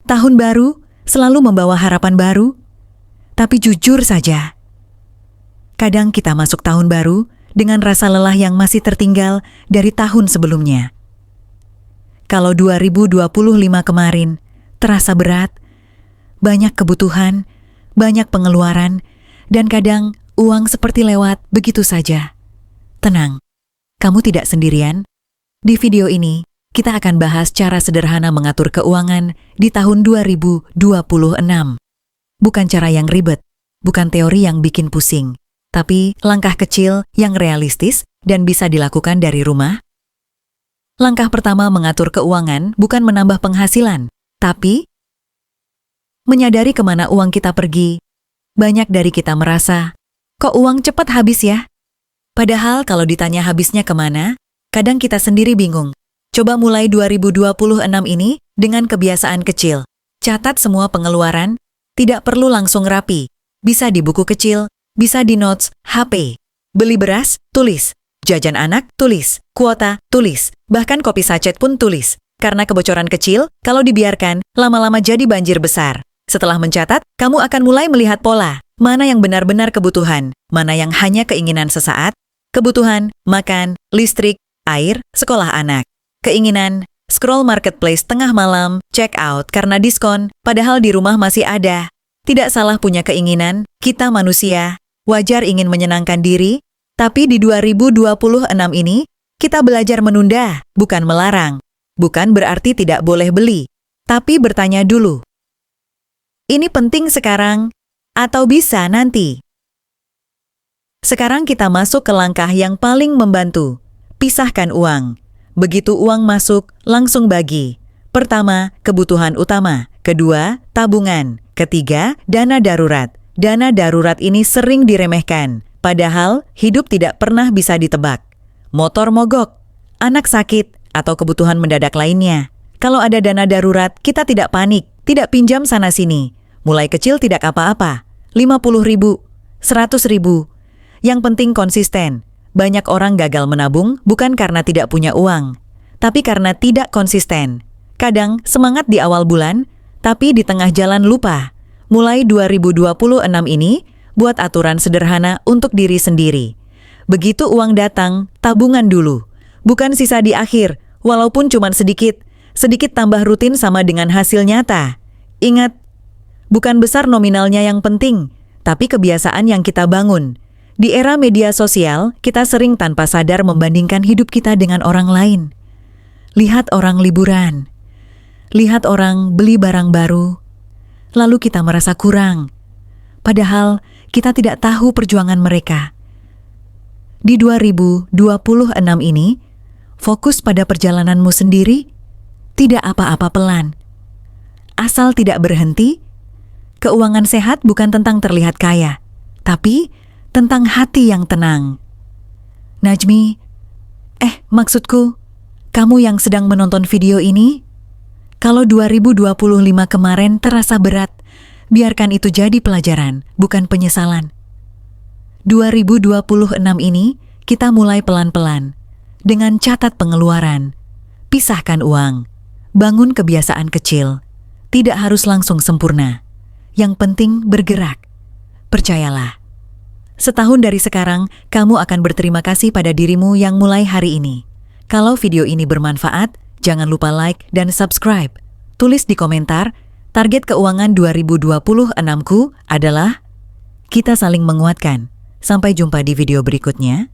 Tahun baru selalu membawa harapan baru, tapi jujur saja, kadang kita masuk tahun baru dengan rasa lelah yang masih tertinggal dari tahun sebelumnya. Kalau 2025 kemarin terasa berat, banyak kebutuhan, banyak pengeluaran, dan kadang uang seperti lewat begitu saja. Tenang, kamu tidak sendirian. Di video ini, kita akan bahas cara sederhana mengatur keuangan di tahun 2026. Bukan cara yang ribet, bukan teori yang bikin pusing, tapi langkah kecil yang realistis dan bisa dilakukan dari rumah. Langkah pertama mengatur keuangan bukan menambah penghasilan, tapi menyadari kemana uang kita pergi. Banyak dari kita merasa, kok uang cepat habis ya? Padahal kalau ditanya habisnya kemana, kadang kita sendiri bingung. Coba mulai 2026 ini dengan kebiasaan kecil. Catat semua pengeluaran, tidak perlu langsung rapi. Bisa di buku kecil, bisa di notes, HP. Beli beras, tulis. Jajan anak, tulis. Kuota, tulis. Bahkan kopi sachet pun tulis. Karena kebocoran kecil, kalau dibiarkan, lama-lama jadi banjir besar. Setelah mencatat, kamu akan mulai melihat pola. Mana yang benar-benar kebutuhan, mana yang hanya keinginan sesaat. Kebutuhan, makan, listrik, air, sekolah anak. Keinginan, scroll marketplace tengah malam, check out karena diskon, padahal di rumah masih ada. Tidak salah punya keinginan, kita manusia, wajar ingin menyenangkan diri, tapi di 2026 ini, kita belajar menunda, bukan melarang. Bukan berarti tidak boleh beli, tapi bertanya dulu. Ini penting sekarang, atau bisa nanti? Sekarang kita masuk ke langkah yang paling membantu, pisahkan uang. Begitu uang masuk, langsung bagi. Pertama, kebutuhan utama. Kedua, tabungan. Ketiga, dana darurat. Dana darurat ini sering diremehkan. Padahal, hidup tidak pernah bisa ditebak. Motor mogok, anak sakit, atau kebutuhan mendadak lainnya. Kalau ada dana darurat, kita tidak panik, tidak pinjam sana-sini. Mulai kecil tidak apa-apa. 50.000, 100.000. Yang penting konsisten. Banyak orang gagal menabung bukan karena tidak punya uang, tapi karena tidak konsisten. Kadang semangat di awal bulan, tapi di tengah jalan lupa. Mulai 2026 ini, buat aturan sederhana untuk diri sendiri. Begitu uang datang, tabungan dulu. Bukan sisa di akhir, walaupun cuma sedikit. Sedikit tambah rutin sama dengan hasil nyata. Ingat, bukan besar nominalnya yang penting, tapi kebiasaan yang kita bangun. Di era media sosial, kita sering tanpa sadar membandingkan hidup kita dengan orang lain. Lihat orang liburan, lihat orang beli barang baru, lalu kita merasa kurang. Padahal kita tidak tahu perjuangan mereka. Di 2026 ini, fokus pada perjalananmu sendiri, tidak apa-apa pelan. Asal tidak berhenti, keuangan sehat bukan tentang terlihat kaya, tapi tentang hati yang tenang. Najmi, maksudku, kamu yang sedang menonton video ini, kalau 2025 kemarin terasa berat, biarkan itu jadi pelajaran, bukan penyesalan. 2026 ini, kita mulai pelan-pelan, dengan catat pengeluaran, pisahkan uang, bangun kebiasaan kecil, tidak harus langsung sempurna. Yang penting bergerak. Percayalah. Setahun dari sekarang, kamu akan berterima kasih pada dirimu yang mulai hari ini. Kalau video ini bermanfaat, jangan lupa like dan subscribe. Tulis di komentar, target keuangan 2026-ku adalah kita saling menguatkan. Sampai jumpa di video berikutnya.